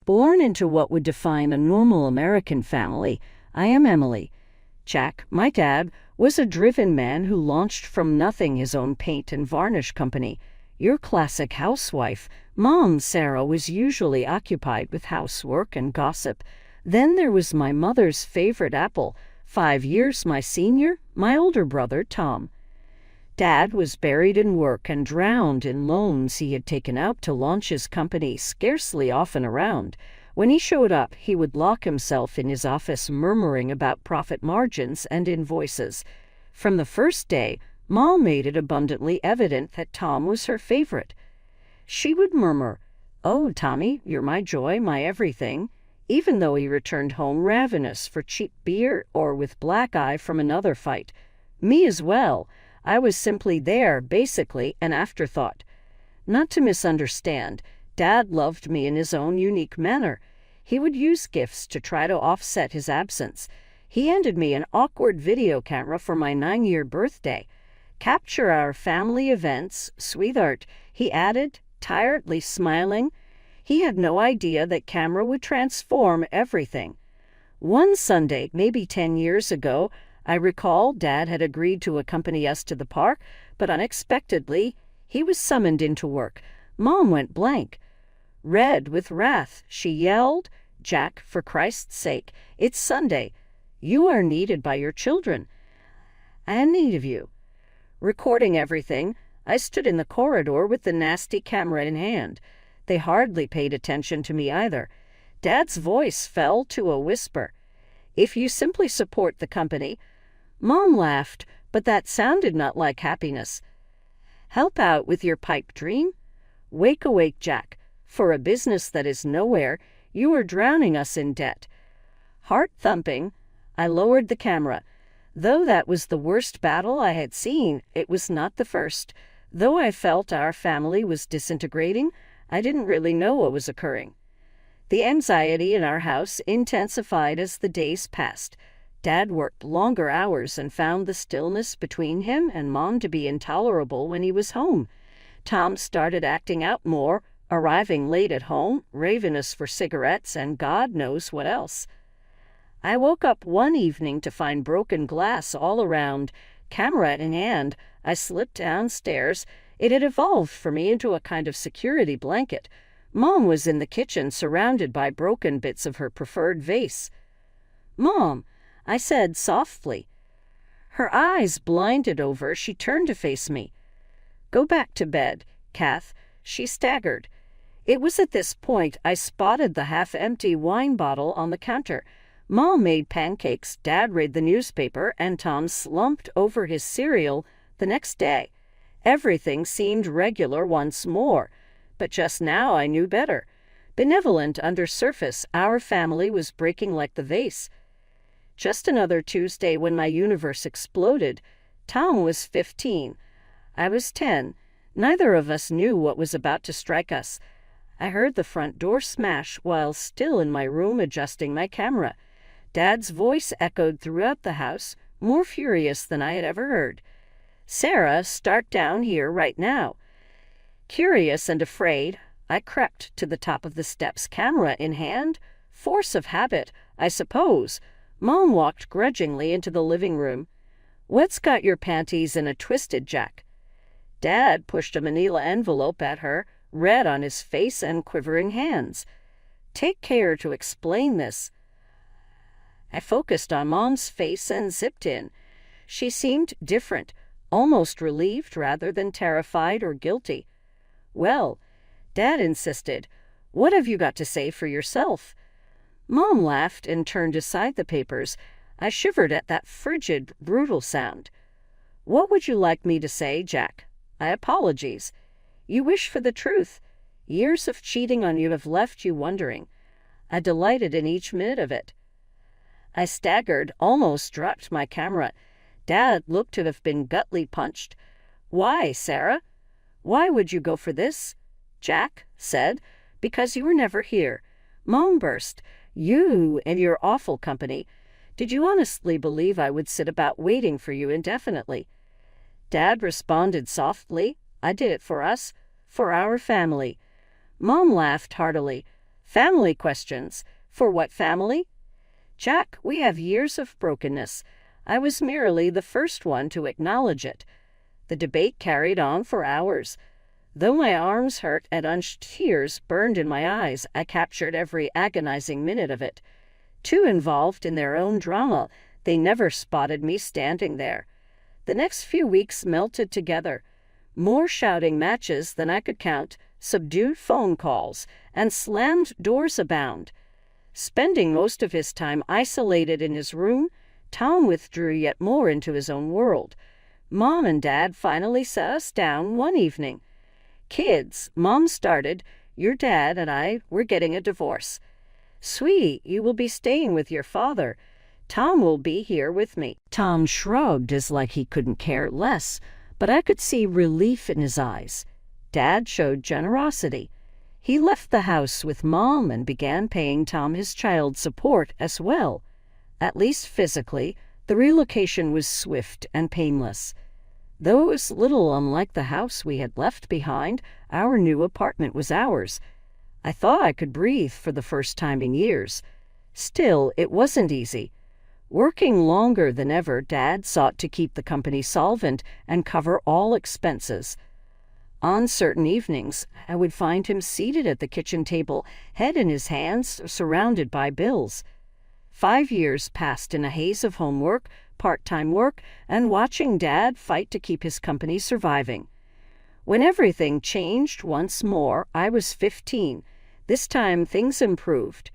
Born into what would define a normal American family, I am Emily. Jack, my dad, was a driven man who launched from nothing his own paint and varnish company. Your classic housewife. Mom, Sarah, was usually occupied with housework and gossip. Then there was my mother's favorite apple, 5 years my senior, my older brother, Tom. Dad was buried in work and drowned in loans he had taken out to launch his company, scarcely often around. When he showed up, he would lock himself in his office murmuring about profit margins and invoices. From the first day, Mom made it abundantly evident that Tom was her favorite. She would murmur, "Oh, Tommy, you're my joy, my everything," even though he returned home ravenous for cheap beer or with black eye from another fight. Me as well. I was simply there, basically an afterthought. Not to misunderstand, Dad loved me in his own unique manner. He would use gifts to try to offset his absence. He handed me an awkward video camera for my 9-year birthday. "Capture our family events, sweetheart," he added, tiredly smiling. He had no idea that camera would transform everything. One Sunday, maybe 10 years ago, I recall Dad had agreed to accompany us to the park, but unexpectedly, he was summoned into work. Mom went blank. Red with wrath, she yelled, "Jack, for Christ's sake, it's Sunday. You are needed by your children. I have need of you." Recording everything, I stood in the corridor with the nasty camera in hand. They hardly paid attention to me either. Dad's voice fell to a whisper. "If you simply support the company—" Mom laughed, but that sounded not like happiness. "Help out with your pipe dream? Wake awake, Jack. For a business that is nowhere, you are drowning us in debt." Heart thumping, I lowered the camera. Though that was the worst battle I had seen, it was not the first. Though I felt our family was disintegrating, I didn't really know what was occurring. The anxiety in our house intensified as the days passed. Dad worked longer hours and found the stillness between him and Mom to be intolerable when he was home. Tom started acting out more, arriving late at home, ravenous for cigarettes and God knows what else. I woke up one evening to find broken glass all around. Camera in hand, I slipped downstairs. It had evolved for me into a kind of security blanket. Mom was in the kitchen, surrounded by broken bits of her preferred vase. "Mom," I said softly. Her eyes blinded over, she turned to face me. "Go back to bed, Kath." She staggered. It was at this point I spotted the half-empty wine bottle on the counter. Mom made pancakes, Dad read the newspaper, and Tom slumped over his cereal the next day. Everything seemed regular once more, but just now I knew better. Benevolent under surface, our family was breaking like the vase. Just another Tuesday when my universe exploded. Tom was 15. I was 10. Neither of us knew what was about to strike us. I heard the front door smash while still in my room adjusting my camera. Dad's voice echoed throughout the house, more furious than I had ever heard. "Sarah, start down here right now." Curious and afraid, I crept to the top of the steps, camera in hand. Force of habit, I suppose. Mom walked grudgingly into the living room. "What's got your panties in a twisted, Jack?" Dad pushed a manila envelope at her, red on his face and quivering hands. "Take care to explain this." I focused on Mom's face and zipped in. She seemed different, almost relieved rather than terrified or guilty. "Well," Dad insisted, "what have you got to say for yourself?" Mom laughed and turned aside the papers. I shivered at that frigid, brutal sound. "What would you like me to say, Jack?" "I apologize. You wish for the truth. Years of cheating on you have left you wondering. I delighted in each minute of it." I staggered, almost dropped my camera. Dad looked to have been gutly punched. "Why, Sarah? Why would you go for this?" Jack said, "Because you were never here." Mom burst. "You and your awful company. Did you honestly believe I would sit about waiting for you indefinitely?" Dad responded softly, "I did it for us, for our family." Mom laughed heartily. Family questions. For what family? Jack, we have years of brokenness. I was merely the first one to acknowledge it. The debate carried on for hours. Though my arms hurt and tears burned in my eyes, I captured every agonizing minute of it. Too involved in their own drama, they never spotted me standing there. The next few weeks melted together. More shouting matches than I could count, subdued phone calls, and slammed doors abound. Spending most of his time isolated in his room, Tom withdrew yet more into his own world. Mom and Dad finally sat us down one evening. "Kids," Mom started, "your dad and I, we're getting a divorce. Sweetie, you will be staying with your father. Tom will be here with me." Tom shrugged as like he couldn't care less, but I could see relief in his eyes. Dad showed generosity. He left the house with Mom and began paying Tom his child support as well. At least physically, the relocation was swift and painless. Though it was little unlike the house we had left behind, our new apartment was ours. I thought I could breathe for the first time in years. Still, it wasn't easy. Working longer than ever, Dad sought to keep the company solvent and cover all expenses. On certain evenings, I would find him seated at the kitchen table, head in his hands, surrounded by bills. 5 years passed in a haze of homework, part-time work, and watching Dad fight to keep his company surviving. When everything changed once more, I was 15. This time things improved.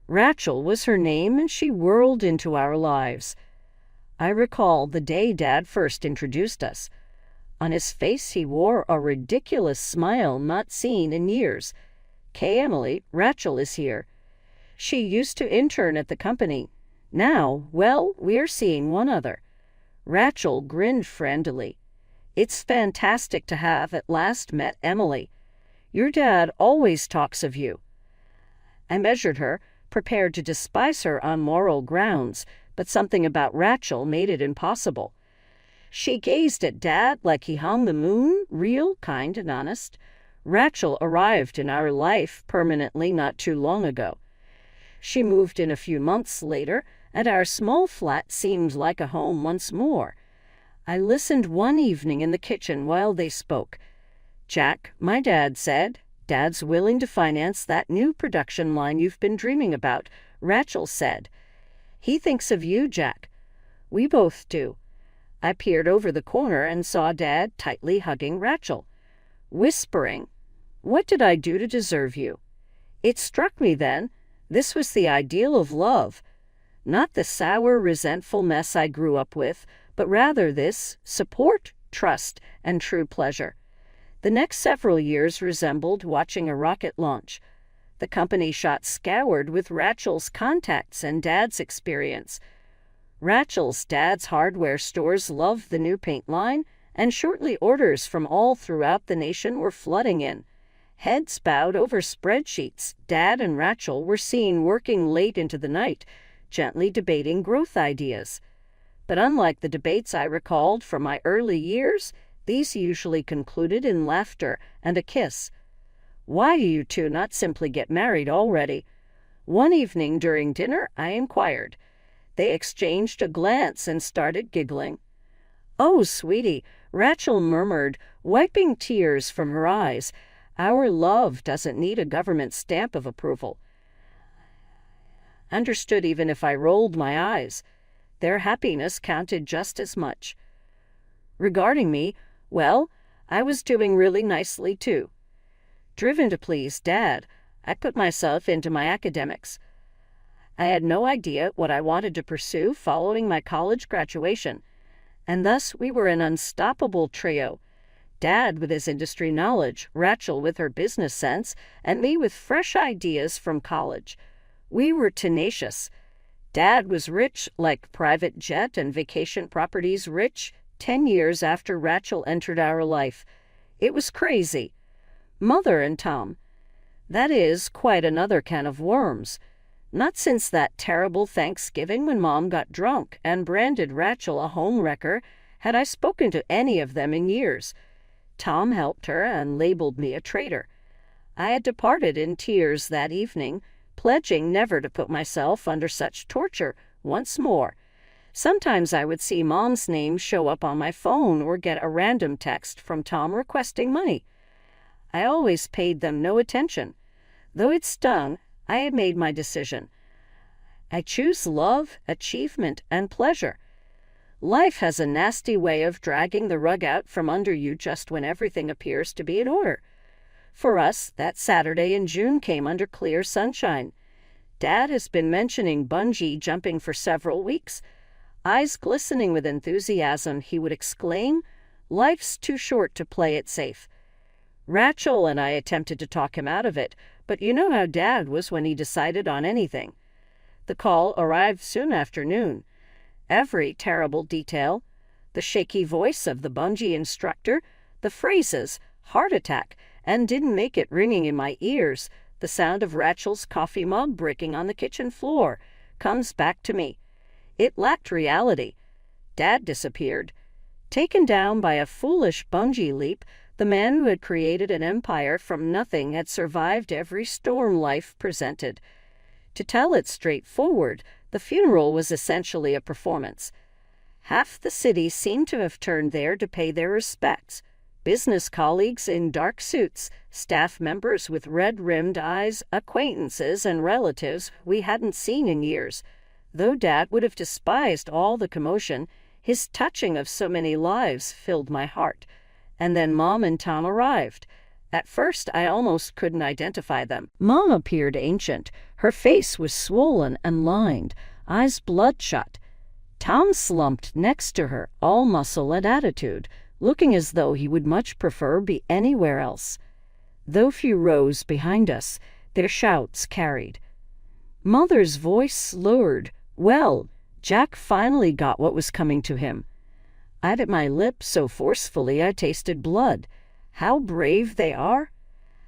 Rachel was her name, and she whirled into our lives. I recall the day Dad first introduced us. On his face he wore a ridiculous smile not seen in years. "Kay, Emily, Rachel is here. She used to intern at the company. Now, well, we're seeing one other." Rachel grinned friendlily. "It's fantastic to have at last met Emily. Your dad always talks of you." I measured her, prepared to despise her on moral grounds, but something about Rachel made it impossible. She gazed at Dad like he hung the moon, real, kind, and honest. Rachel arrived in our life permanently not too long ago. She moved in a few months later, and our small flat seemed like a home once more. I listened one evening in the kitchen while they spoke. "Jack, my dad said, Dad's willing to finance that new production line you've been dreaming about," Rachel said. "He thinks of you, Jack." "We both do." I peered over the corner and saw Dad tightly hugging Rachel, whispering, "What did I do to deserve you?" It struck me then, this was the ideal of love. Not the sour, resentful mess I grew up with, but rather this support, trust, and true pleasure. The next several years resembled watching a rocket launch. The company shot skyward with Rachel's contacts and Dad's experience. Rachel's dad's hardware stores loved the new paint line, and shortly orders from all throughout the nation were flooding in. Heads bowed over spreadsheets, Dad and Rachel were seen working late into the night, gently debating growth ideas. But unlike the debates I recalled from my early years, these usually concluded in laughter and a kiss. "Why do you two not simply get married already?" One evening during dinner, I inquired. They exchanged a glance and started giggling. "Oh, sweetie," Rachel murmured, wiping tears from her eyes, "our love doesn't need a government stamp of approval." Understood even if I rolled my eyes. Their happiness counted just as much. Regarding me, well, I was doing really nicely too. Driven to please Dad, I put myself into my academics. I had no idea what I wanted to pursue following my college graduation, and thus we were an unstoppable trio. Dad with his industry knowledge, Rachel with her business sense, and me with fresh ideas from college. We were tenacious. Dad was rich, like private jet and vacation properties rich, 10 years after Rachel entered our life. It was crazy. Mother and Tom. That is quite another can of worms. Not since that terrible Thanksgiving when Mom got drunk and branded Rachel a homewrecker had I spoken to any of them in years. Tom helped her and labeled me a traitor. I had departed in tears that evening, pledging never to put myself under such torture once more. Sometimes I would see Mom's name show up on my phone or get a random text from Tom requesting money. I always paid them no attention. Though it stung, I had made my decision. I choose love, achievement, and pleasure. Life has a nasty way of dragging the rug out from under you just when everything appears to be in order. For us, that Saturday in June came under clear sunshine. Dad has been mentioning bungee jumping for several weeks. Eyes glistening with enthusiasm, he would exclaim, "Life's too short to play it safe." Rachel and I attempted to talk him out of it, but you know how Dad was when he decided on anything. The call arrived soon after noon. Every terrible detail, the shaky voice of the bungee instructor, the phrases, "heart attack," and "didn't make it" ringing in my ears, the sound of Rachel's coffee mug breaking on the kitchen floor, comes back to me. It lacked reality. Dad disappeared. Taken down by a foolish bungee leap, the man who had created an empire from nothing had survived every storm life presented. To tell it straightforward, the funeral was essentially a performance. Half the city seemed to have turned there to pay their respects. Business colleagues in dark suits, staff members with red-rimmed eyes, acquaintances and relatives we hadn't seen in years. Though Dad would have despised all the commotion, his touching of so many lives filled my heart. And then Mom and Tom arrived. At first, I almost couldn't identify them. Mom appeared ancient. Her face was swollen and lined, eyes bloodshot. Tom slumped next to her, all muscle and attitude, looking as though he would much prefer be anywhere else. Though few rose behind us, their shouts carried. Mother's voice slurred. Well, Jack finally got what was coming to him. I bit my lip so forcefully I tasted blood. How brave they are!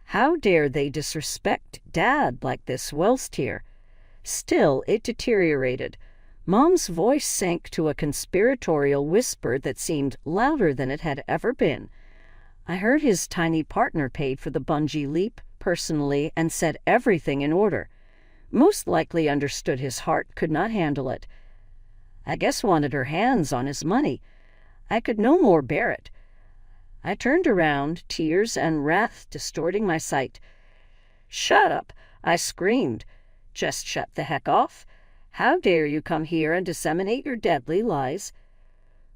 How dare they disrespect Dad like this whilst here? Still, it deteriorated. Mom's voice sank to a conspiratorial whisper that seemed louder than it had ever been. I heard his tiny partner paid for the bungee leap personally and set everything in order. Most likely understood his heart could not handle it. I guess wanted her hands on his money. I could no more bear it. I turned around, tears and wrath distorting my sight. "Shut up!" I screamed. "Just shut the heck off. How dare you come here and disseminate your deadly lies?"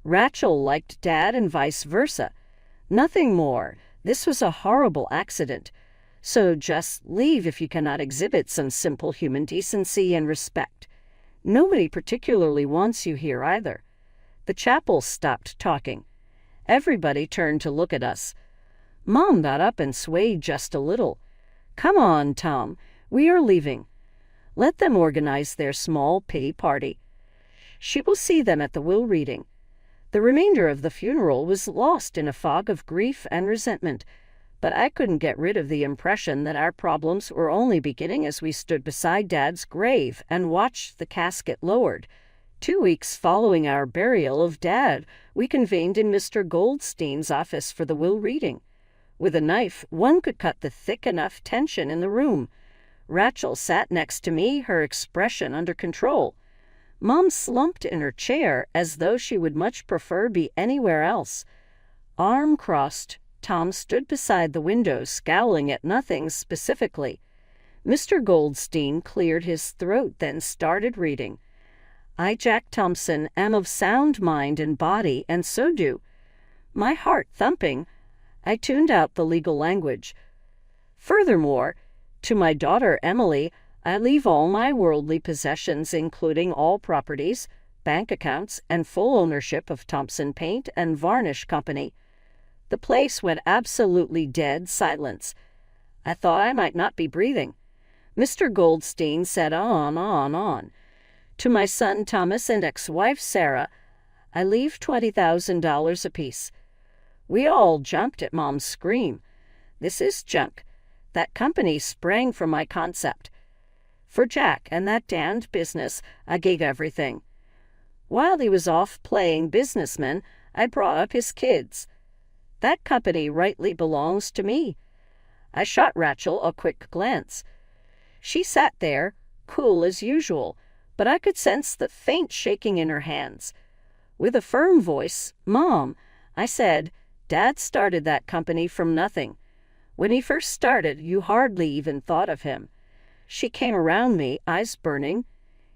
Rachel liked Dad and vice versa. Nothing more. This was a horrible accident. So just leave if you cannot exhibit some simple human decency and respect. Nobody particularly wants you here either. The chapel stopped talking. Everybody turned to look at us. Mom got up and swayed just a little. "Come on, Tom. We are leaving. Let them organize their small pity party. She will see them at the will reading." The remainder of the funeral was lost in a fog of grief and resentment, but I couldn't get rid of the impression that our problems were only beginning as we stood beside Dad's grave and watched the casket lowered. 2 weeks following our burial of Dad, we convened in Mr. Goldstein's office for the will reading. With a knife, one could cut the thick enough tension in the room. Rachel sat next to me, her expression under control. Mom slumped in her chair as though she would much prefer be anywhere else. Arm crossed, Tom stood beside the window, scowling at nothing specifically. Mr. Goldstein cleared his throat, then started reading. "I, Jack Thompson, am of sound mind and body, and so do." My heart thumping, I tuned out the legal language. "Furthermore, to my daughter Emily, I leave all my worldly possessions, including all properties, bank accounts, and full ownership of Thompson Paint and Varnish Company." The place went absolutely dead silence. I thought I might not be breathing. Mr. Goldstein said on. "To my son Thomas and ex-wife Sarah, I leave $20,000 apiece." We all jumped at Mom's scream. "This is junk. That company sprang from my concept. For Jack and that damned business, I gave everything. While he was off playing businessman, I brought up his kids. That company rightly belongs to me. I shot Rachel a quick glance. She sat there, cool as usual, but I could sense the faint shaking in her hands. With a firm voice, "Mom," I said, "Dad started that company from nothing. When he first started, you hardly even thought of him." She came around me, eyes burning.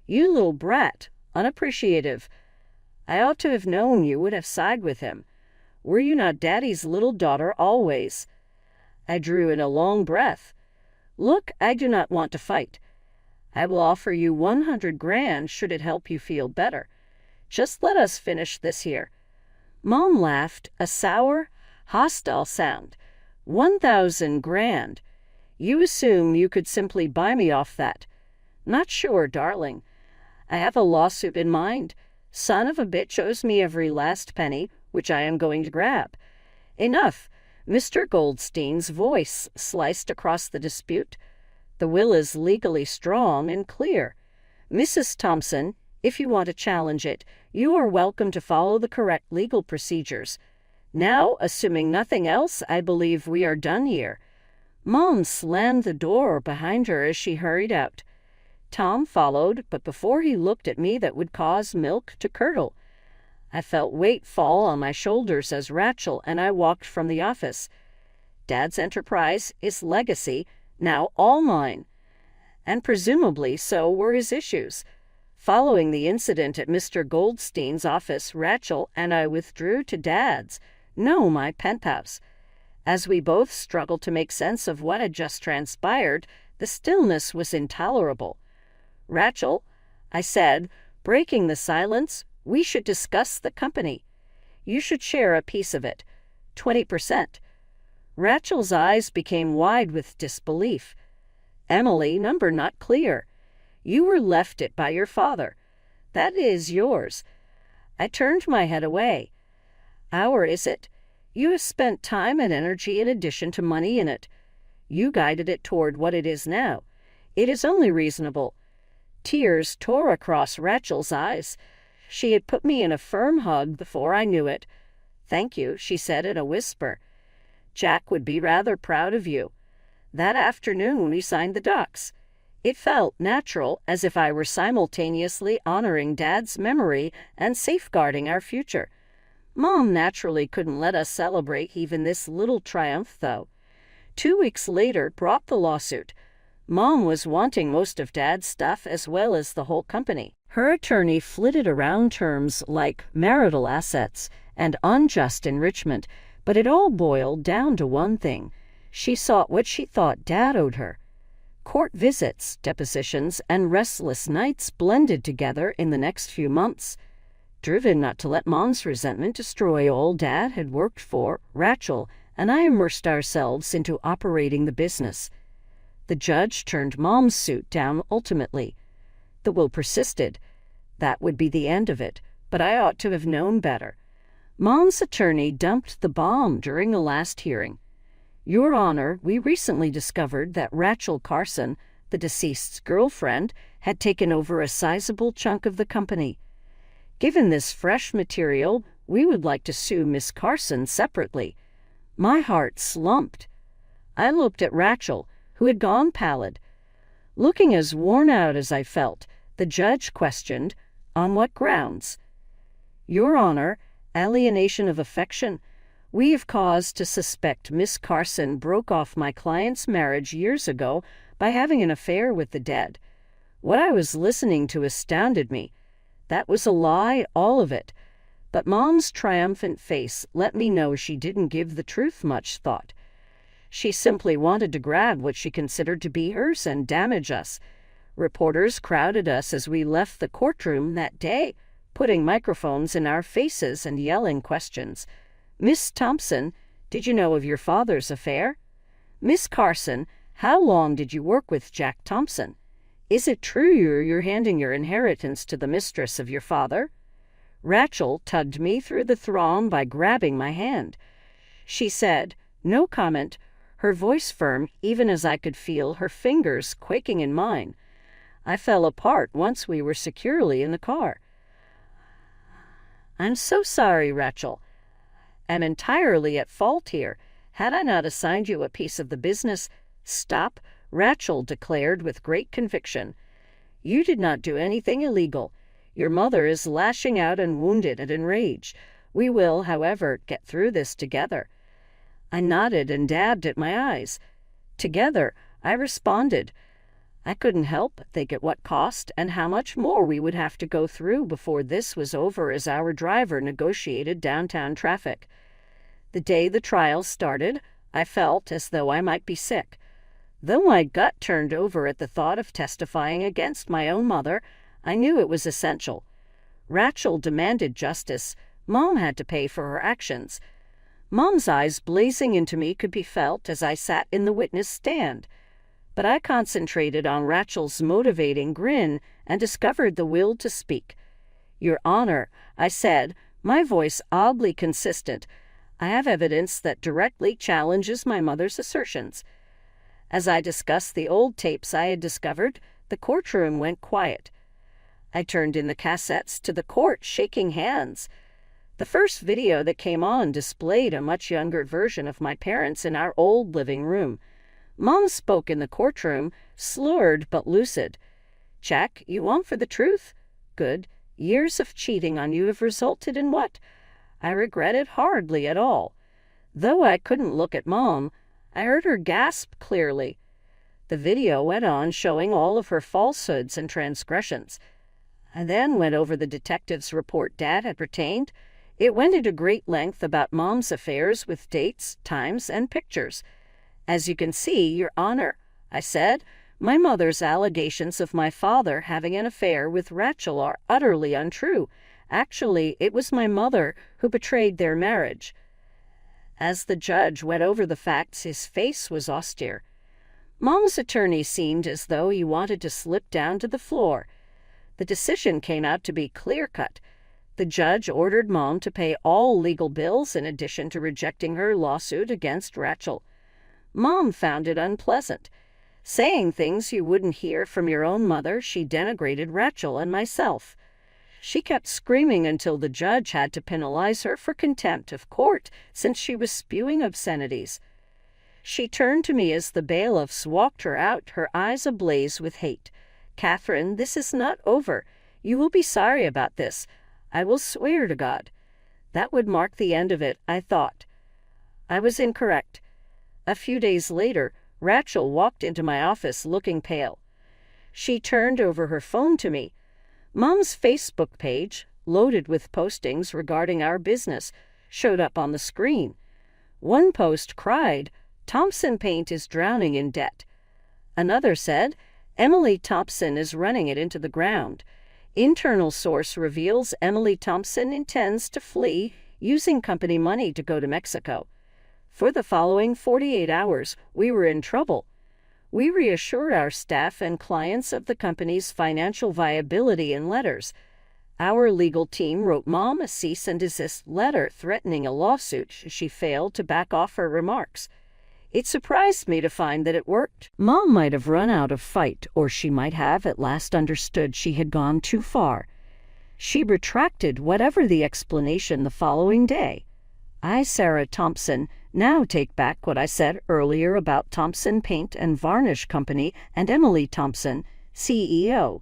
"You little brat, unappreciative. I ought to have known you would have sided with him. Were you not Daddy's little daughter always?" I drew in a long breath. "Look, I do not want to fight. I will offer you 100 grand should it help you feel better. Just let us finish this here." Mom laughed, a sour, hostile sound. 1,000 grand. You assume you could simply buy me off that. Not sure, darling. I have a lawsuit in mind. Son of a bitch owes me every last penny, which I am going to grab. Enough. Mr. Goldstein's voice sliced across the dispute. The will is legally strong and clear. Mrs. Thompson, if you want to challenge it, you are welcome to follow the correct legal procedures. Now, assuming nothing else, I believe we are done here." Mom slammed the door behind her as she hurried out. Tom followed, but before he looked at me that would cause milk to curdle. I felt weight fall on my shoulders as Rachel and I walked from the office. Dad's enterprise, his legacy, now all mine. And presumably so were his issues. Following the incident at Mr. Goldstein's office, Rachel and I withdrew to Dad's, my penthouse. As we both struggled to make sense of what had just transpired, the stillness was intolerable. "Rachel," I said, breaking the silence, "we should discuss the company. You should share a piece of it, 20%. Rachel's eyes became wide with disbelief. "Emily, number not clear. You were left it by your father. That is yours." I turned my head away. "Our is it? You have spent time and energy in addition to money in it. You guided it toward what it is now. It is only reasonable." Tears tore across Rachel's eyes. She had put me in a firm hug before I knew it. "Thank you," she said in a whisper. "Jack would be rather proud of you." That afternoon we signed the docs. It felt natural, as if I were simultaneously honoring Dad's memory and safeguarding our future. Mom naturally couldn't let us celebrate even this little triumph, though. 2 weeks later brought the lawsuit. Mom was wanting most of Dad's stuff as well as the whole company. Her attorney flitted around terms like marital assets and unjust enrichment, but it all boiled down to one thing. She sought what she thought Dad owed her. Court visits, depositions, and restless nights blended together in the next few months. Driven not to let Mom's resentment destroy all Dad had worked for, Rachel and I immersed ourselves into operating the business. The judge turned Mom's suit down ultimately. The will persisted. That would be the end of it, but I ought to have known better. Mom's attorney dumped the bomb during the last hearing. "Your Honor, we recently discovered that Rachel Carson, the deceased's girlfriend, had taken over a sizable chunk of the company. Given this fresh material, we would like to sue Miss Carson separately." My heart slumped. I looked at Rachel, who had gone pallid. Looking as worn out as I felt, the judge questioned, "On what grounds?" "Your Honor, alienation of affection. We have cause to suspect Miss Carson broke off my client's marriage years ago by having an affair with the dead. What I was listening to astounded me. That was a lie, all of it. But Mom's triumphant face let me know she didn't give the truth much thought. She simply wanted to grab what she considered to be hers and damage us. Reporters crowded us as we left the courtroom that day, putting microphones in our faces and yelling questions. "Miss Thompson, did you know of your father's affair?" "Miss Carson, how long did you work with Jack Thompson? Is it true you're handing your inheritance to the mistress of your father?" Rachel tugged me through the throng by grabbing my hand. She said, no comment, her voice firm even as I could feel her fingers quaking in mine. I fell apart once we were securely in the car. "I'm so sorry, Rachel. I'm entirely at fault here. Had I not assigned you a piece of the business? Stop, Rachel declared with great conviction. You did not do anything illegal. Your mother is lashing out and wounded and enraged. We will, however, get through this together. I nodded and dabbed at my eyes. Together, I responded. I couldn't help but think at what cost and how much more we would have to go through before this was over as our driver negotiated downtown traffic. The day the trial started, I felt as though I might be sick. Though my gut turned over at the thought of testifying against my own mother, I knew it was essential. Rachel demanded justice. Mom had to pay for her actions. Mom's eyes blazing into me could be felt as I sat in the witness stand. But I concentrated on Rachel's motivating grin and discovered the will to speak. Your Honor, I said, my voice oddly consistent, I have evidence that directly challenges my mother's assertions. As I discussed the old tapes I had discovered, the courtroom went quiet. I turned in the cassettes to the court, shaking hands. The first video that came on displayed a much younger version of my parents in our old living room. Mom spoke in the courtroom, slurred but lucid. Jack, you want for the truth? Good. Years of cheating on you have resulted in what? I regret it hardly at all. Though I couldn't look at Mom, I heard her gasp clearly. The video went on showing all of her falsehoods and transgressions. I then went over the detective's report Dad had retained. It went into great length about Mom's affairs with dates, times, and pictures. As you can see, Your Honor, I said, my mother's allegations of my father having an affair with Rachel are utterly untrue. Actually, it was my mother who betrayed their marriage. As the judge went over the facts, his face was austere. Mom's attorney seemed as though he wanted to slip down to the floor. The decision came out to be clear-cut. The judge ordered Mom to pay all legal bills in addition to rejecting her lawsuit against Rachel. Mom found it unpleasant. Saying things you wouldn't hear from your own mother, she denigrated Rachel and myself. She kept screaming until the judge had to penalize her for contempt of court since she was spewing obscenities. She turned to me as the bailiffs walked her out, her eyes ablaze with hate. Catherine, this is not over. You will be sorry about this. I will swear to God. That would mark the end of it, I thought. I was incorrect. A few days later, Rachel walked into my office looking pale. She turned over her phone to me. Mom's Facebook page, loaded with postings regarding our business, showed up on the screen. One post cried, Thompson Paint is drowning in debt. Another said, Emily Thompson is running it into the ground. Internal source reveals Emily Thompson intends to flee using company money to go to Mexico. For the following 48 hours, we were in trouble. We reassured our staff and clients of the company's financial viability in letters. Our legal team wrote Mom a cease and desist letter threatening a lawsuit should she fail to back off her remarks. It surprised me to find that it worked. Mom might have run out of fight, or she might have at last understood she had gone too far. She retracted whatever the explanation the following day. I, Sarah Thompson, now take back what I said earlier about Thompson Paint and Varnish Company and Emily Thompson, CEO.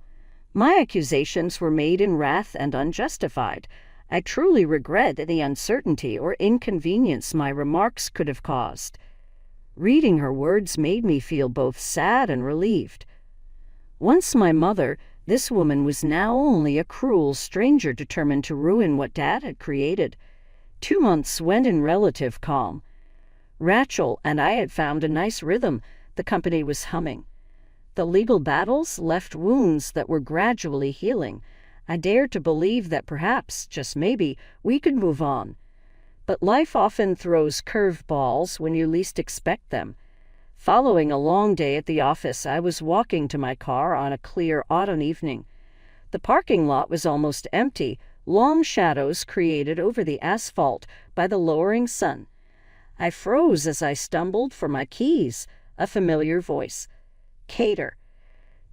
My accusations were made in wrath and unjustified. I truly regret any uncertainty or inconvenience my remarks could have caused. Reading her words made me feel both sad and relieved. Once my mother, this woman was now only a cruel stranger determined to ruin what Dad had created. 2 months went in relative calm. Rachel and I had found a nice rhythm. The company was humming. The legal battles left wounds that were gradually healing. I dared to believe that perhaps, just maybe, we could move on. But life often throws curveballs when you least expect them. Following a long day at the office, I was walking to my car on a clear autumn evening. The parking lot was almost empty, long shadows created over the asphalt by the lowering sun. I froze as I stumbled for my keys, a familiar voice. Cater.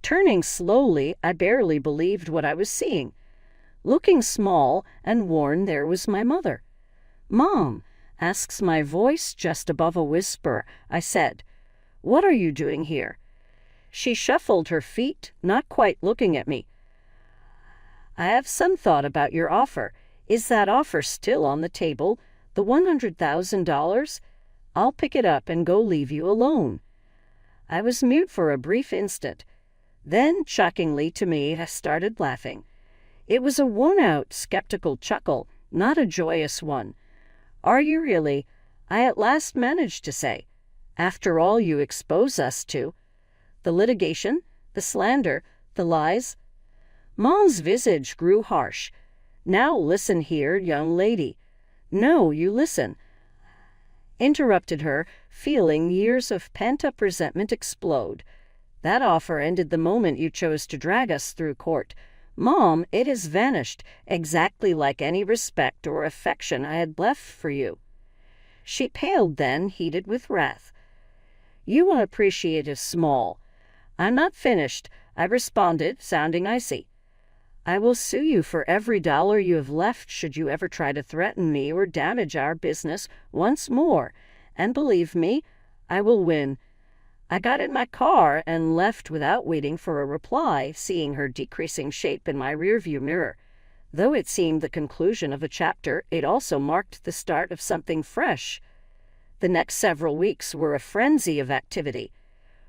Turning slowly, I barely believed what I was seeing. Looking small and worn, there was my mother. Mom, asks my voice just above a whisper. I said, "What are you doing here?" She shuffled her feet, not quite looking at me. "I have some thought about your offer. Is that offer still on the table? The $100,000? I'll pick it up and go leave you alone." I was mute for a brief instant. Then, shockingly to me, I started laughing. It was a worn-out, skeptical chuckle, not a joyous one. "Are you really?" I at last managed to say. "After all you expose us to. The litigation, the slander, the lies." Mom's visage grew harsh. "Now listen here, young lady." "No, you listen," interrupted her, feeling years of pent-up resentment explode. "That offer ended the moment you chose to drag us through court. Mom, it has vanished, exactly like any respect or affection I had left for you." She paled then, heated with wrath. "You unappreciative small." "I'm not finished," I responded, sounding icy. "I will sue you for every dollar you have left should you ever try to threaten me or damage our business once more. And believe me, I will win." I got in my car and left without waiting for a reply, seeing her decreasing shape in my rearview mirror. Though it seemed the conclusion of a chapter, it also marked the start of something fresh. The next several weeks were a frenzy of activity.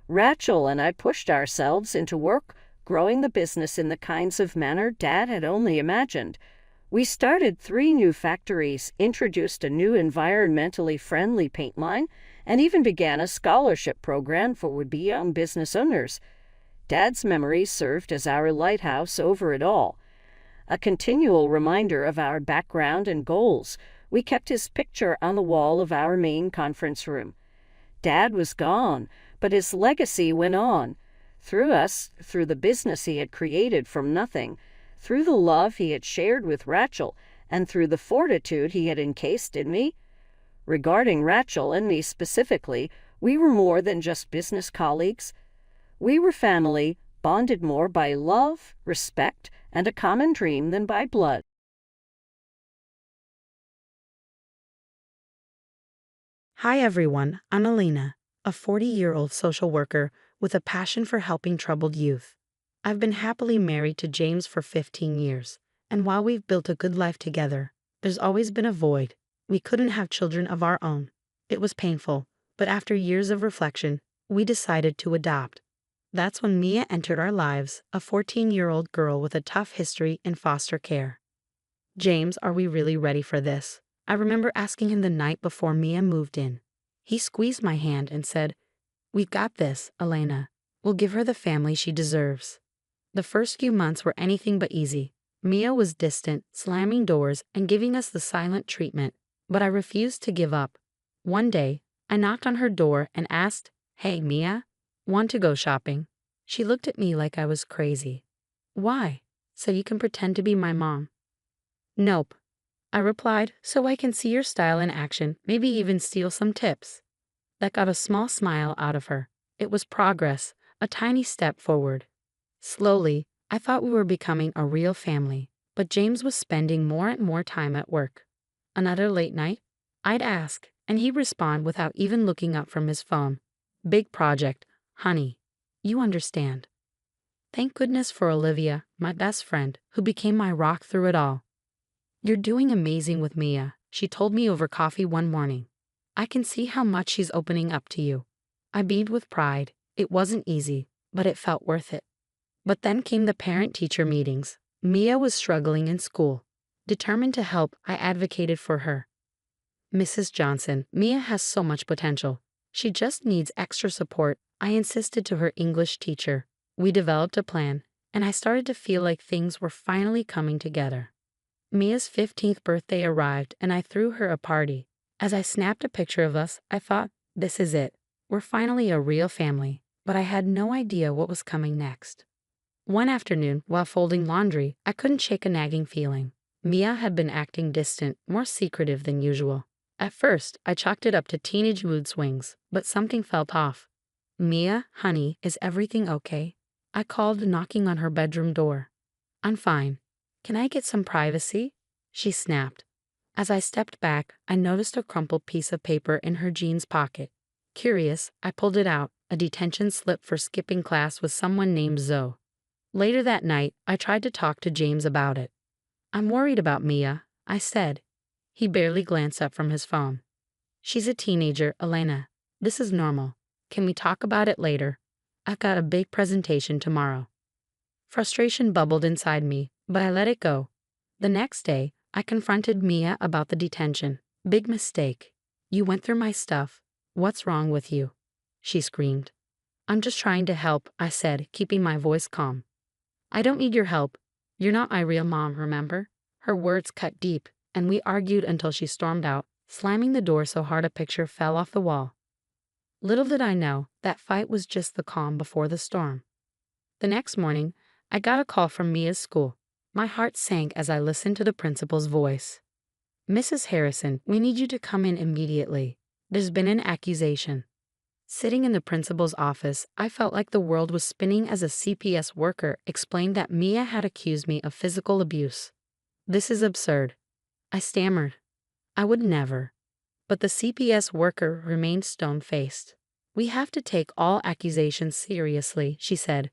Rachel and I pushed ourselves into work, growing the business in the kinds of manner Dad had only imagined. We started 3 new factories, introduced a new environmentally friendly paint line, and even began a scholarship program for would-be young business owners. Dad's memories served as our lighthouse over it all. A continual reminder of our background and goals, we kept his picture on the wall of our main conference room. Dad was gone, but his legacy went on. Through us, through the business he had created from nothing, through the love he had shared with Rachel, and through the fortitude he had encased in me. Regarding Rachel and me specifically, we were more than just business colleagues. We were family, bonded more by love, respect, and a common dream than by blood. Hi everyone, I'm Alina, a 40-year-old social worker with a passion for helping troubled youth. I've been happily married to James for 15 years, and while we've built a good life together, there's always been a void. We couldn't have children of our own. It was painful, but after years of reflection, we decided to adopt. That's when Mia entered our lives, a 14-year-old girl with a tough history in foster care. "James, are we really ready for this?" I remember asking him the night before Mia moved in. He squeezed my hand and said, "We've got this, Elena. We'll give her the family she deserves." The first few months were anything but easy. Mia was distant, slamming doors and giving us the silent treatment, but I refused to give up. One day, I knocked on her door and asked, "Hey, Mia, want to go shopping?" She looked at me like I was crazy. "Why? So you can pretend to be my mom?" "Nope," I replied, "so I can see your style in action, maybe even steal some tips." That got a small smile out of her. It was progress, a tiny step forward. Slowly, I thought we were becoming a real family, but James was spending more and more time at work. Another late night? I'd ask, and he'd respond without even looking up from his phone. "Big project, honey. You understand." Thank goodness for Olivia, my best friend, who became my rock through it all. "You're doing amazing with Mia," she told me over coffee one morning. "I can see how much she's opening up to you." I beamed with pride. It wasn't easy, but it felt worth it. But then came the parent-teacher meetings. Mia was struggling in school. Determined to help, I advocated for her. "Mrs. Johnson, Mia has so much potential. She just needs extra support," I insisted to her English teacher. We developed a plan, and I started to feel like things were finally coming together. Mia's 15th birthday arrived, and I threw her a party. As I snapped a picture of us, I thought, this is it. We're finally a real family, but I had no idea what was coming next. One afternoon, while folding laundry, I couldn't shake a nagging feeling. Mia had been acting distant, more secretive than usual. At first, I chalked it up to teenage mood swings, but something felt off. "Mia, honey, is everything okay?" I called, knocking on her bedroom door. "I'm fine. Can I get some privacy?" she snapped. As I stepped back, I noticed a crumpled piece of paper in her jeans pocket. Curious, I pulled it out, a detention slip for skipping class with someone named Zoe. Later that night, I tried to talk to James about it. "I'm worried about Mia," I said. He barely glanced up from his phone. "She's a teenager, Elena. This is normal. Can we talk about it later? I've got a big presentation tomorrow." Frustration bubbled inside me, but I let it go. The next day, I confronted Mia about the detention. "Big mistake. You went through my stuff. What's wrong with you?" she screamed. "I'm just trying to help," I said, keeping my voice calm. "I don't need your help. You're not my real mom, remember?" Her words cut deep, and we argued until she stormed out, slamming the door so hard a picture fell off the wall. Little did I know, that fight was just the calm before the storm. The next morning, I got a call from Mia's school. My heart sank as I listened to the principal's voice. "Mrs. Harrison, we need you to come in immediately. There's been an accusation." Sitting in the principal's office, I felt like the world was spinning as a CPS worker explained that Mia had accused me of physical abuse. "This is absurd," I stammered. "I would never." But the CPS worker remained stone-faced. "We have to take all accusations seriously," she said.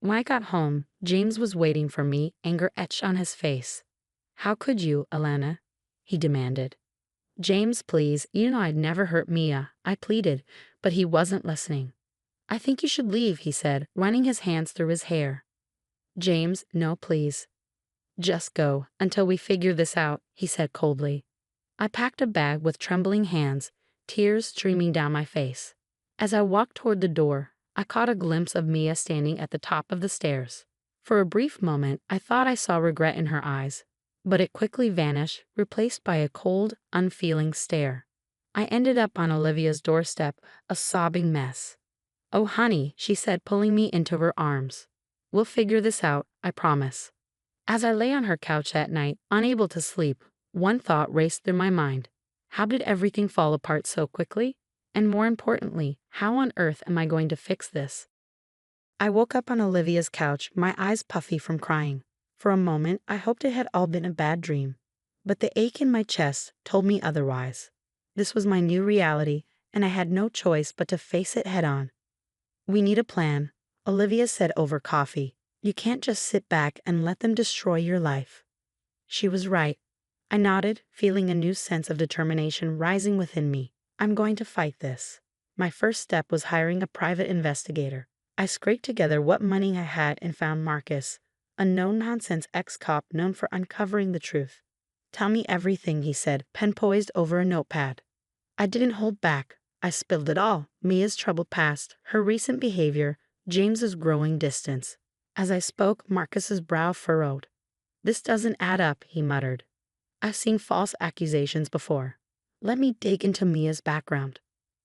When I got home, James was waiting for me, anger etched on his face. "How could you, Elena?" he demanded. "James, please, you know I'd never hurt Mia," I pleaded, but he wasn't listening. "I think you should leave," he said, running his hands through his hair. "James, no, please. Just go, until we figure this out," he said coldly. I packed a bag with trembling hands, tears streaming down my face. As I walked toward the door, I caught a glimpse of Mia standing at the top of the stairs. For a brief moment, I thought I saw regret in her eyes, but it quickly vanished, replaced by a cold, unfeeling stare. I ended up on Olivia's doorstep, a sobbing mess. "Oh, honey," she said, pulling me into her arms. "We'll figure this out, I promise." As I lay on her couch that night, unable to sleep, one thought raced through my mind. How did everything fall apart so quickly? And more importantly, how on earth am I going to fix this? I woke up on Olivia's couch, my eyes puffy from crying. For a moment, I hoped it had all been a bad dream. But the ache in my chest told me otherwise. This was my new reality, and I had no choice but to face it head on. "We need a plan," Olivia said over coffee. "You can't just sit back and let them destroy your life." She was right. I nodded, feeling a new sense of determination rising within me. "I'm going to fight this." My first step was hiring a private investigator. I scraped together what money I had and found Marcus, a no-nonsense ex-cop known for uncovering the truth. "Tell me everything," he said, pen poised over a notepad. I didn't hold back. I spilled it all: Mia's troubled past, her recent behavior, James's growing distance. As I spoke, Marcus's brow furrowed. "This doesn't add up," he muttered. "I've seen false accusations before. Let me dig into Mia's background."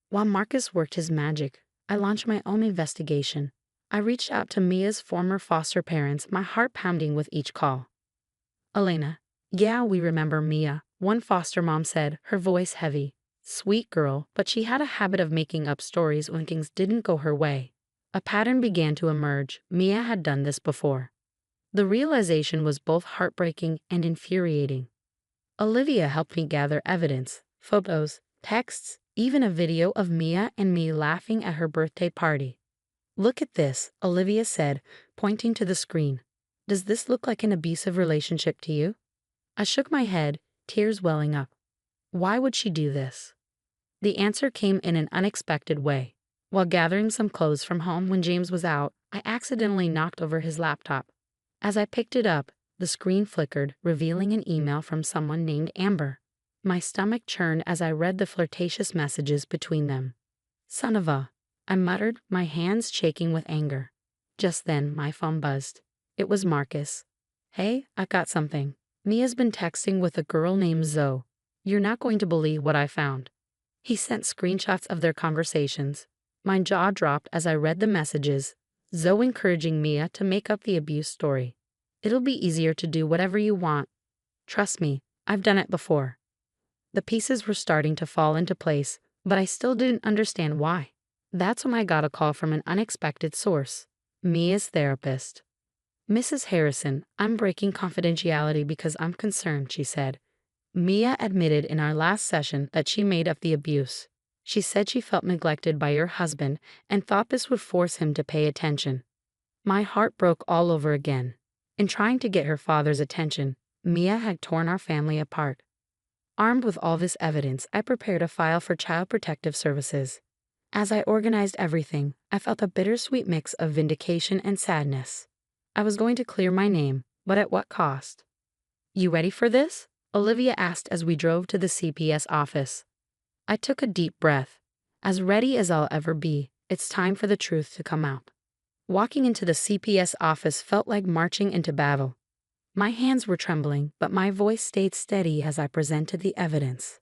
While Marcus worked his magic, I launched my own investigation. I reached out to Mia's former foster parents, my heart pounding with each call. "Elena." "Yeah, we remember Mia," one foster mom said, her voice heavy. "Sweet girl, but she had a habit of making up stories when things didn't go her way." A pattern began to emerge. Mia had done this before. The realization was both heartbreaking and infuriating. Olivia helped me gather evidence, photos, texts, even a video of Mia and me laughing at her birthday party. "Look at this," Olivia said, pointing to the screen. "Does this look like an abusive relationship to you?" I shook my head, tears welling up. Why would she do this? The answer came in an unexpected way. While gathering some clothes from home when James was out, I accidentally knocked over his laptop. As I picked it up, the screen flickered, revealing an email from someone named Amber. My stomach churned as I read the flirtatious messages between them. "Son of a," I muttered, my hands shaking with anger. Just then, my phone buzzed. It was Marcus. "Hey, I've got something. Mia's been texting with a girl named Zoe. You're not going to believe what I found." He sent screenshots of their conversations. My jaw dropped as I read the messages. Zoe encouraging Mia to make up the abuse story. "It'll be easier to do whatever you want. Trust me, I've done it before." The pieces were starting to fall into place, but I still didn't understand why. That's when I got a call from an unexpected source. Mia's therapist. "Mrs. Harrison, I'm breaking confidentiality because I'm concerned," she said. Mia admitted in our last session that she made up the abuse. She said she felt neglected by your husband and thought this would force him to pay attention. My heart broke all over again. In trying to get her father's attention, Mia had torn our family apart. Armed with all this evidence, I prepared a file for Child Protective Services. As I organized everything, I felt a bittersweet mix of vindication and sadness. I was going to clear my name, but at what cost? You ready for this? Olivia asked as we drove to the CPS office. I took a deep breath. As ready as I'll ever be, it's time for the truth to come out. Walking into the CPS office felt like marching into battle. My hands were trembling, but my voice stayed steady as I presented the evidence.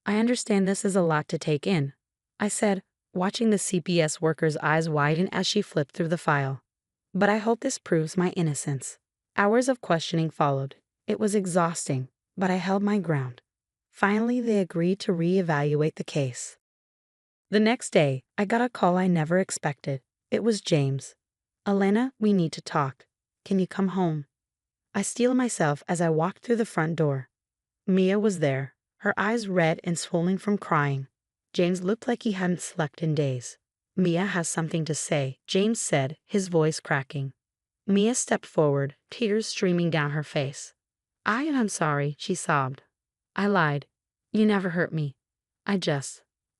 I understand this is a lot to take in, I said, watching the CPS worker's eyes widen as she flipped through the file. But I hope this proves my innocence. Hours of questioning followed. It was exhausting, but I held my ground. Finally, they agreed to reevaluate the case. The next day, I got a call I never expected. It was James. Elena, we need to talk. Can you come home? I steeled myself as I walked through the front door. Mia was there, her eyes red and swollen from crying. James looked like he hadn't slept in days. Mia has something to say, James said, his voice cracking. Mia stepped forward, tears streaming down her face. I'm sorry, she sobbed. I lied. You never hurt me. I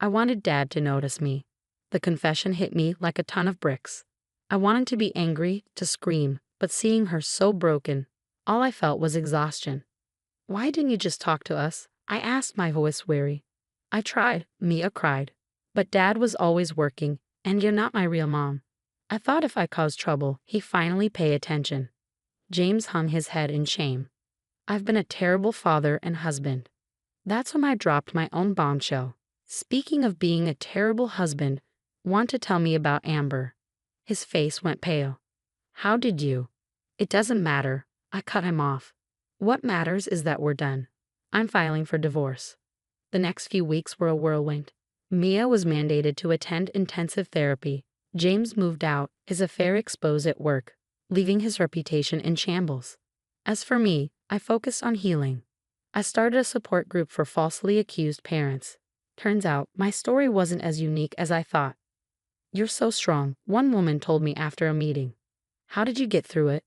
wanted Dad to notice me. The confession hit me like a ton of bricks. I wanted to be angry, to scream, but seeing her so broken, all I felt was exhaustion. Why didn't you just talk to us? I asked, my voice weary. I tried, Mia cried. But Dad was always working, and you're not my real mom. I thought if I caused trouble, he'd finally pay attention. James hung his head in shame. I've been a terrible father and husband. That's when I dropped my own bombshell. Speaking of being a terrible husband, want to tell me about Amber? His face went pale. How did you? It doesn't matter. I cut him off. What matters is that we're done. I'm filing for divorce. The next few weeks were a whirlwind. Mia was mandated to attend intensive therapy. James moved out, his affair exposed at work, leaving his reputation in shambles. As for me, I focused on healing. I started a support group for falsely accused parents. Turns out, my story wasn't as unique as I thought. You're so strong, one woman told me after a meeting. How did you get through it?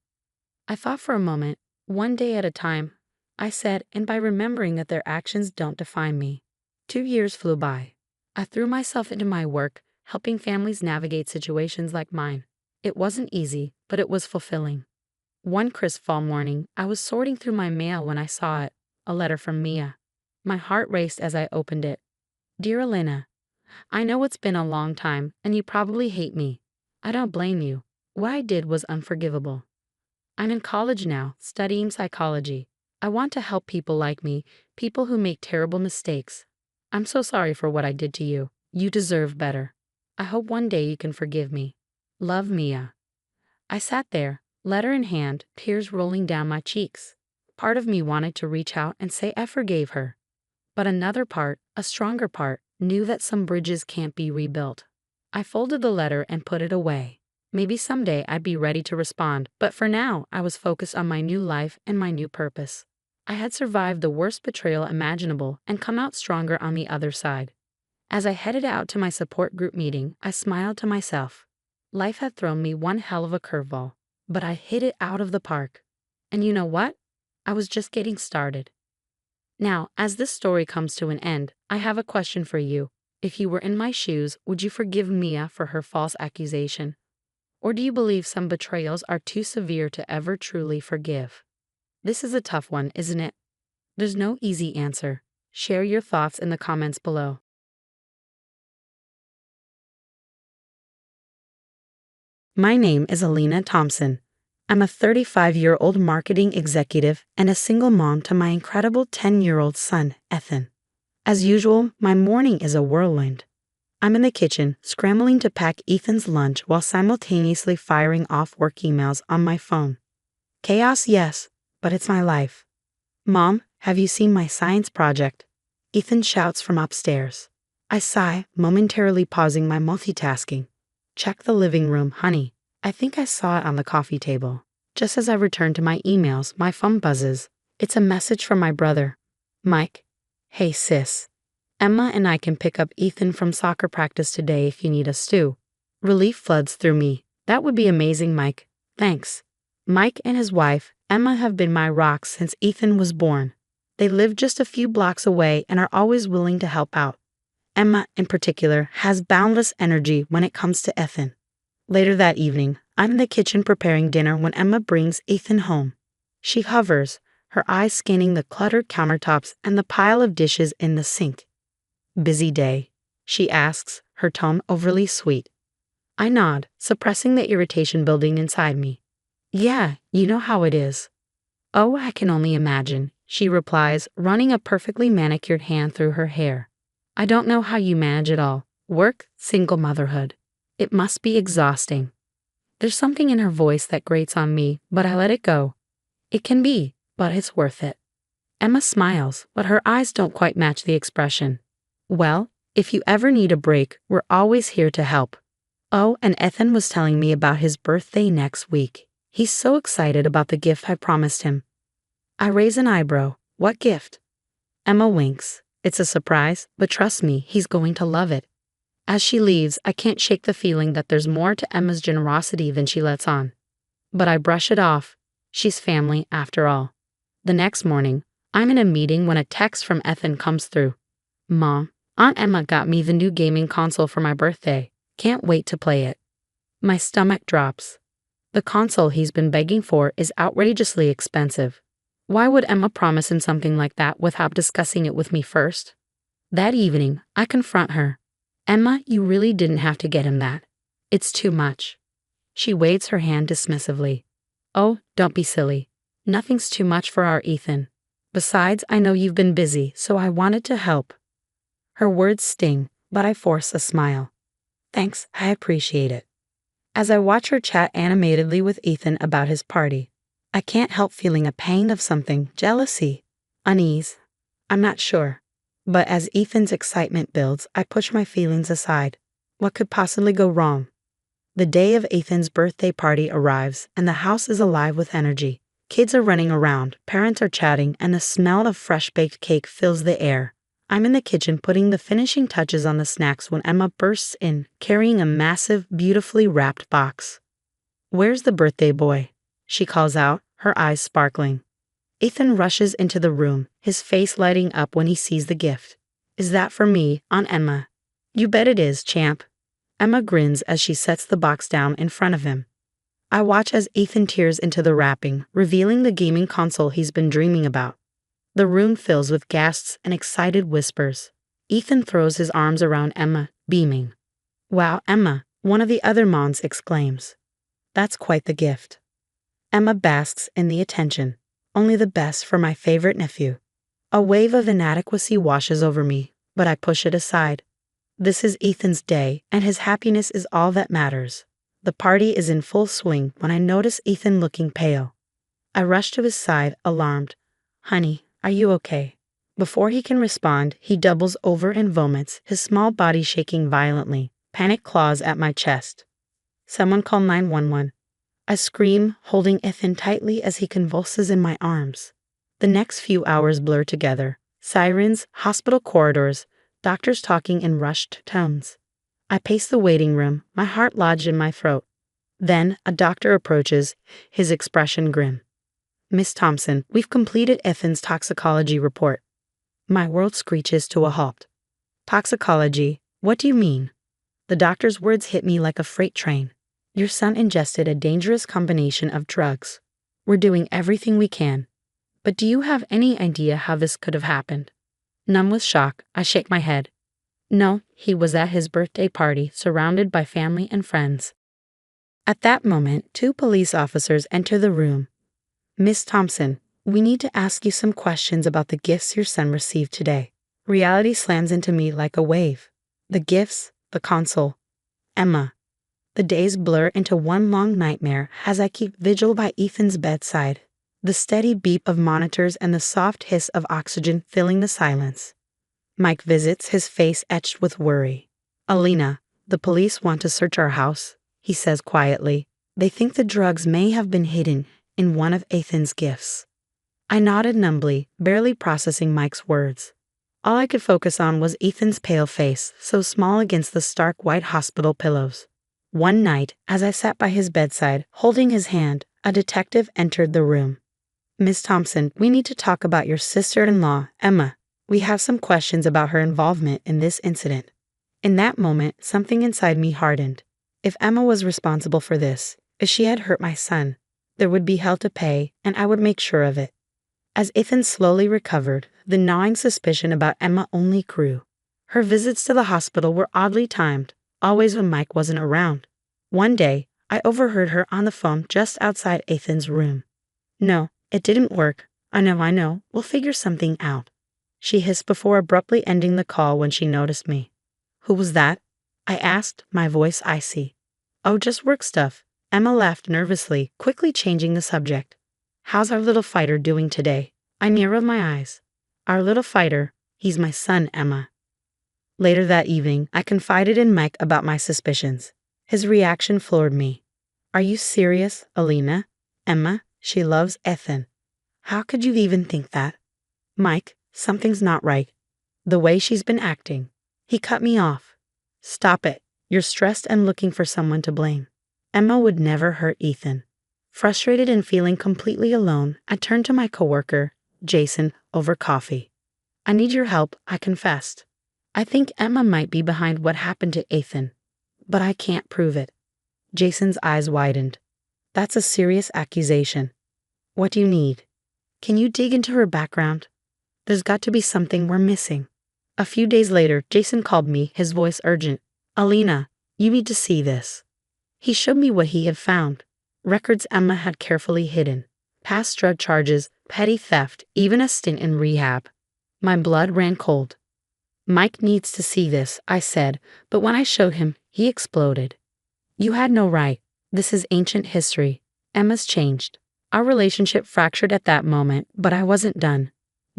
I thought for a moment, one day at a time. I said, and by remembering that their actions don't define me. 2 years flew by. I threw myself into my work, helping families navigate situations like mine. It wasn't easy, but it was fulfilling. One crisp fall morning, I was sorting through my mail when I saw it, a letter from Mia. My heart raced as I opened it. Dear Elena, I know it's been a long time, and you probably hate me. I don't blame you. What I did was unforgivable. I'm in college now, studying psychology. I want to help people like me, people who make terrible mistakes. I'm so sorry for what I did to you. You deserve better. I hope one day you can forgive me. Love, Mia. I sat there, letter in hand, tears rolling down my cheeks. Part of me wanted to reach out and say I forgave her. But another part, a stronger part, knew that some bridges can't be rebuilt. I folded the letter and put it away. Maybe someday I'd be ready to respond, but for now I was focused on my new life and my new purpose. I had survived the worst betrayal imaginable and come out stronger on the other side. As I headed out to my support group meeting, I smiled to myself. Life had thrown me one hell of a curveball, but I hit it out of the park. And you know what? I was just getting started. Now, as this story comes to an end, I have a question for you. If you were in my shoes, would you forgive Mia for her false accusation? Or do you believe some betrayals are too severe to ever truly forgive? This is a tough one, isn't it? There's no easy answer. Share your thoughts in the comments below. My name is Alina Thompson. I'm a 35-year-old marketing executive and a single mom to my incredible 10-year-old son, Ethan. As usual, my morning is a whirlwind. I'm in the kitchen, scrambling to pack Ethan's lunch while simultaneously firing off work emails on my phone. Chaos, yes, but it's my life. Mom, have you seen my science project? Ethan shouts from upstairs. I sigh, momentarily pausing my multitasking. Check the living room, honey. I think I saw it on the coffee table. Just as I return to my emails, my phone buzzes. It's a message from my brother. Mike. Hey sis. Emma and I can pick up Ethan from soccer practice today if you need us to. Relief floods through me. That would be amazing, Mike. Thanks. Mike and his wife, Emma, have been my rock since Ethan was born. They live just a few blocks away and are always willing to help out. Emma, in particular, has boundless energy when it comes to Ethan. Later that evening, I'm in the kitchen preparing dinner when Emma brings Ethan home. She hovers, her eyes scanning the cluttered countertops and the pile of dishes in the sink. Busy day? She asks, her tone overly sweet. I nod, suppressing the irritation building inside me. Yeah, you know how it is. Oh, I can only imagine, she replies, running a perfectly manicured hand through her hair. I don't know how you manage it all. Work, single motherhood. It must be exhausting. There's something in her voice that grates on me, but I let it go. It can be, but it's worth it. Emma smiles, but her eyes don't quite match the expression. Well, if you ever need a break, we're always here to help. Oh, and Ethan was telling me about his birthday next week. He's so excited about the gift I promised him. I raise an eyebrow. What gift? Emma winks. It's a surprise, but trust me, he's going to love it. As she leaves, I can't shake the feeling that there's more to Emma's generosity than she lets on. But I brush it off. She's family, after all. The next morning, I'm in a meeting when a text from Ethan comes through. Mom, Aunt Emma got me the new gaming console for my birthday. Can't wait to play it. My stomach drops. The console he's been begging for is outrageously expensive. Why would Emma promise him something like that without discussing it with me first? That evening, I confront her. Emma, you really didn't have to get him that. It's too much. She waves her hand dismissively. Oh, don't be silly. Nothing's too much for our Ethan. Besides, I know you've been busy, so I wanted to help. Her words sting, but I force a smile. Thanks, I appreciate it. As I watch her chat animatedly with Ethan about his party, I can't help feeling a pang of something, jealousy, unease. I'm not sure. But as Ethan's excitement builds, I push my feelings aside. What could possibly go wrong? The day of Ethan's birthday party arrives, and the house is alive with energy. Kids are running around, parents are chatting, and the smell of fresh-baked cake fills the air. I'm in the kitchen putting the finishing touches on the snacks when Emma bursts in, carrying a massive, beautifully wrapped box. Where's the birthday boy? She calls out, her eyes sparkling. Ethan rushes into the room, his face lighting up when he sees the gift. Is that for me, Aunt Emma? You bet it is, champ. Emma grins as she sets the box down in front of him. I watch as Ethan tears into the wrapping, revealing the gaming console he's been dreaming about. The room fills with gasps and excited whispers. Ethan throws his arms around Emma, beaming. Wow, Emma, one of the other moms exclaims. That's quite the gift. Emma basks in the attention. Only the best for my favorite nephew. A wave of inadequacy washes over me, but I push it aside. This is Ethan's day, and his happiness is all that matters. The party is in full swing when I notice Ethan looking pale. I rush to his side, alarmed. Honey, are you okay? Before he can respond, he doubles over and vomits, his small body shaking violently. Panic claws at my chest. Someone call 911. I scream, holding Ethan tightly as he convulses in my arms. The next few hours blur together. Sirens, hospital corridors, doctors talking in rushed tones. I pace the waiting room, my heart lodged in my throat. Then a doctor approaches, his expression grim. Miss Thompson, we've completed Ethan's toxicology report. My world screeches to a halt. Toxicology? What do you mean? The doctor's words hit me like a freight train. Your son ingested a dangerous combination of drugs. We're doing everything we can. But do you have any idea how this could have happened? Numb with shock, I shake my head. No, he was at his birthday party, surrounded by family and friends. At that moment, 2 police officers enter the room. Miss Thompson, we need to ask you some questions about the gifts your son received today. Reality slams into me like a wave. The gifts, the console. Emma. The days blur into one long nightmare as I keep vigil by Ethan's bedside. The steady beep of monitors and the soft hiss of oxygen filling the silence. Mike visits, his face etched with worry. Alina, the police want to search our house, he says quietly. They think the drugs may have been hidden in one of Ethan's gifts. I nodded numbly, barely processing Mike's words. All I could focus on was Ethan's pale face, so small against the stark white hospital pillows. One night, as I sat by his bedside, holding his hand, a detective entered the room. "Miss Thompson, we need to talk about your sister-in-law, Emma. We have some questions about her involvement in this incident." In that moment, something inside me hardened. If Emma was responsible for this, if she had hurt my son, there would be hell to pay, and I would make sure of it. As Ethan slowly recovered, the gnawing suspicion about Emma only grew. Her visits to the hospital were oddly timed, always when Mike wasn't around. One day, I overheard her on the phone just outside Ethan's room. "No, it didn't work. I know. We'll figure something out," she hissed before abruptly ending the call when she noticed me. "Who was that?" I asked, my voice icy. "Oh, just work stuff." Emma laughed nervously, quickly changing the subject. "How's our little fighter doing today?" I narrowed my eyes. "Our little fighter? He's my son, Emma." Later that evening, I confided in Mike about my suspicions. His reaction floored me. "Are you serious, Alina? Emma, she loves Ethan. How could you even think that?" "Mike, something's not right. The way she's been acting." He cut me off. "Stop it. You're stressed and looking for someone to blame. Emma would never hurt Ethan." Frustrated and feeling completely alone, I turned to my coworker, Jason, over coffee. "I need your help," I confessed. "I think Emma might be behind what happened to Ethan, but I can't prove it." Jason's eyes widened. "That's a serious accusation. What do you need? Can you dig into her background? There's got to be something we're missing." A few days later, Jason called me, his voice urgent. "Alina, you need to see this." He showed me what he had found. Records Emma had carefully hidden. Past drug charges, petty theft, even a stint in rehab. My blood ran cold. "Mike needs to see this," I said, but when I showed him, he exploded. "You had no right. This is ancient history. Emma's changed." Our relationship fractured at that moment, but I wasn't done.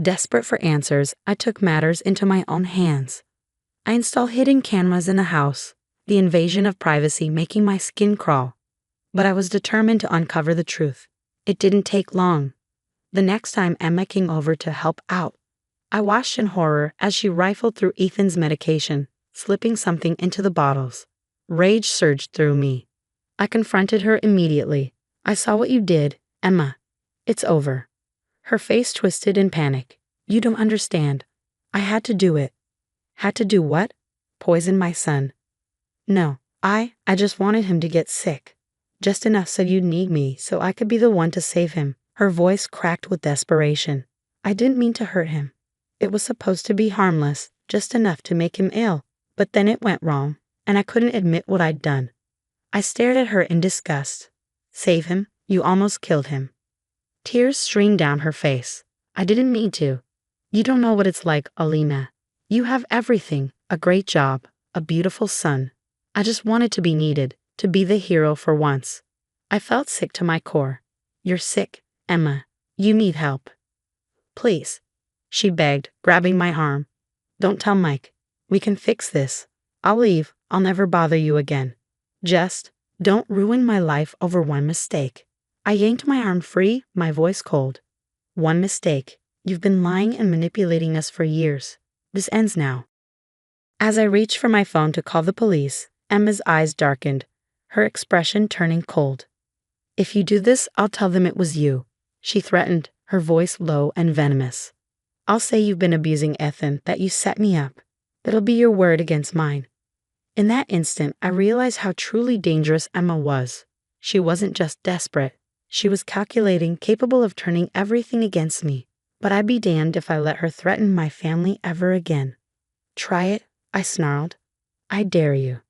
Desperate for answers, I took matters into my own hands. I installed hidden cameras in the house, the invasion of privacy making my skin crawl. But I was determined to uncover the truth. It didn't take long. The next time Emma came over to help out, I watched in horror as she rifled through Ethan's medication, slipping something into the bottles. Rage surged through me. I confronted her immediately. "I saw what you did, Emma. It's over." Her face twisted in panic. "You don't understand. I had to do it." "Had to do what?" "Poison my son." "No, I just wanted him to get sick. Just enough so you'd need me, so I could be the one to save him." Her voice cracked with desperation. "I didn't mean to hurt him. It was supposed to be harmless, just enough to make him ill. But then it went wrong, and I couldn't admit what I'd done." I stared at her in disgust. "Save him? You almost killed him." Tears streamed down her face. "I didn't mean to. You don't know what it's like, Alina. You have everything, a great job, a beautiful son. I just wanted to be needed, to be the hero for once." I felt sick to my core. "You're sick, Emma. You need help. Please," she begged, grabbing my arm. "Don't tell Mike. We can fix this. I'll leave. I'll never bother you again. Just don't ruin my life over one mistake." I yanked my arm free, my voice cold. "One mistake. You've been lying and manipulating us for years. This ends now." As I reached for my phone to call the police, Emma's eyes darkened, her expression turning cold. "If you do this, I'll tell them it was you," she threatened, her voice low and venomous. "I'll say you've been abusing Ethan, that you set me up. That'll be your word against mine." In that instant, I realized how truly dangerous Emma was. She wasn't just desperate. She was calculating, capable of turning everything against me. But I'd be damned if I let her threaten my family ever again. "Try it," I snarled. "I dare you."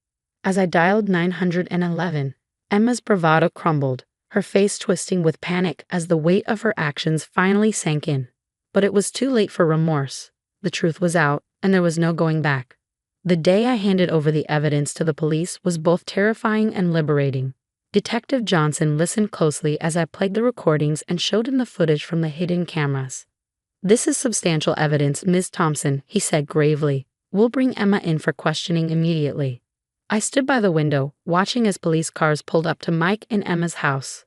As I dialed 911, Emma's bravado crumbled, her face twisting with panic as the weight of her actions finally sank in. But it was too late for remorse. The truth was out, and there was no going back. The day I handed over the evidence to the police was both terrifying and liberating. Detective Johnson listened closely as I played the recordings and showed him the footage from the hidden cameras. "This is substantial evidence, Ms. Thompson," he said gravely. "We'll bring Emma in for questioning immediately." I stood by the window, watching as police cars pulled up to Mike and Emma's house.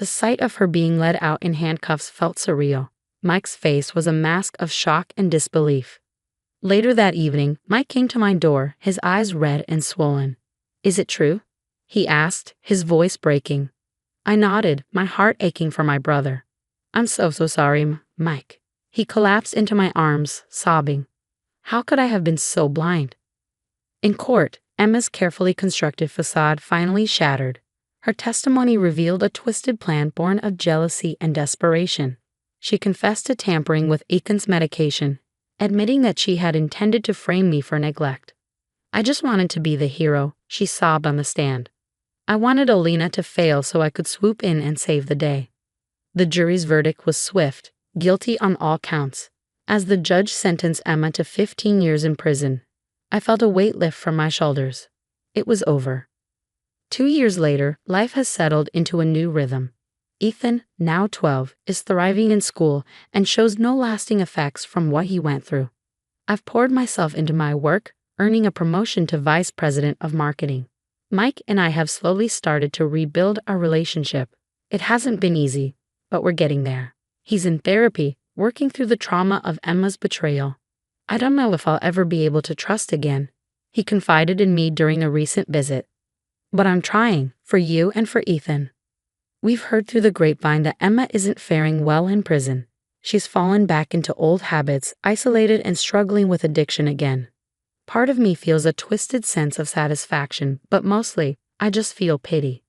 The sight of her being led out in handcuffs felt surreal. Mike's face was a mask of shock and disbelief. Later that evening, Mike came to my door, his eyes red and swollen. "Is it true?" he asked, his voice breaking. I nodded, my heart aching for my brother. "I'm so sorry, Mike." He collapsed into my arms, sobbing. How could I have been so blind? In court, Emma's carefully constructed facade finally shattered. Her testimony revealed a twisted plan born of jealousy and desperation. She confessed to tampering with Ethan's medication, admitting that she had intended to frame me for neglect. "I just wanted to be the hero," she sobbed on the stand. "I wanted Alina to fail so I could swoop in and save the day." The jury's verdict was swift, guilty on all counts. As the judge sentenced Emma to 15 years in prison, I felt a weight lift from my shoulders. It was over. 2 years later, life has settled into a new rhythm. Ethan, now 12, is thriving in school and shows no lasting effects from what he went through. I've poured myself into my work, earning a promotion to vice president of marketing. Mike and I have slowly started to rebuild our relationship. It hasn't been easy, but we're getting there. He's in therapy, working through the trauma of Emma's betrayal. "I don't know if I'll ever be able to trust again," he confided in me during a recent visit. "But I'm trying, for you and for Ethan." We've heard through the grapevine that Emma isn't faring well in prison. She's fallen back into old habits, isolated and struggling with addiction again. Part of me feels a twisted sense of satisfaction, but mostly, I just feel pity.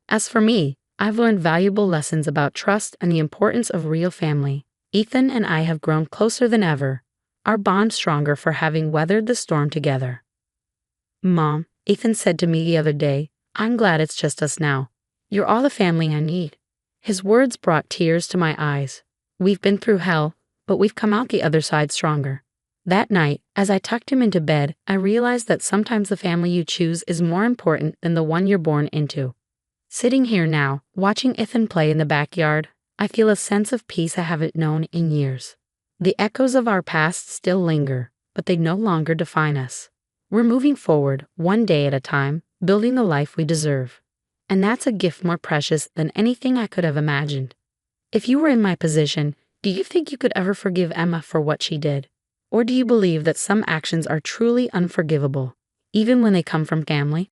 As for me, I've learned valuable lessons about trust and the importance of real family. Ethan and I have grown closer than ever, our bond stronger for having weathered the storm together. "Mom," Ethan said to me the other day, "I'm glad it's just us now. You're all the family I need." His words brought tears to my eyes. We've been through hell, but we've come out the other side stronger. That night, as I tucked him into bed, I realized that sometimes the family you choose is more important than the one you're born into. Sitting here now, watching Ethan play in the backyard, I feel a sense of peace I haven't known in years. The echoes of our past still linger, but they no longer define us. We're moving forward, one day at a time, building the life we deserve. And that's a gift more precious than anything I could have imagined. If you were in my position, do you think you could ever forgive Emma for what she did? Or do you believe that some actions are truly unforgivable, even when they come from family?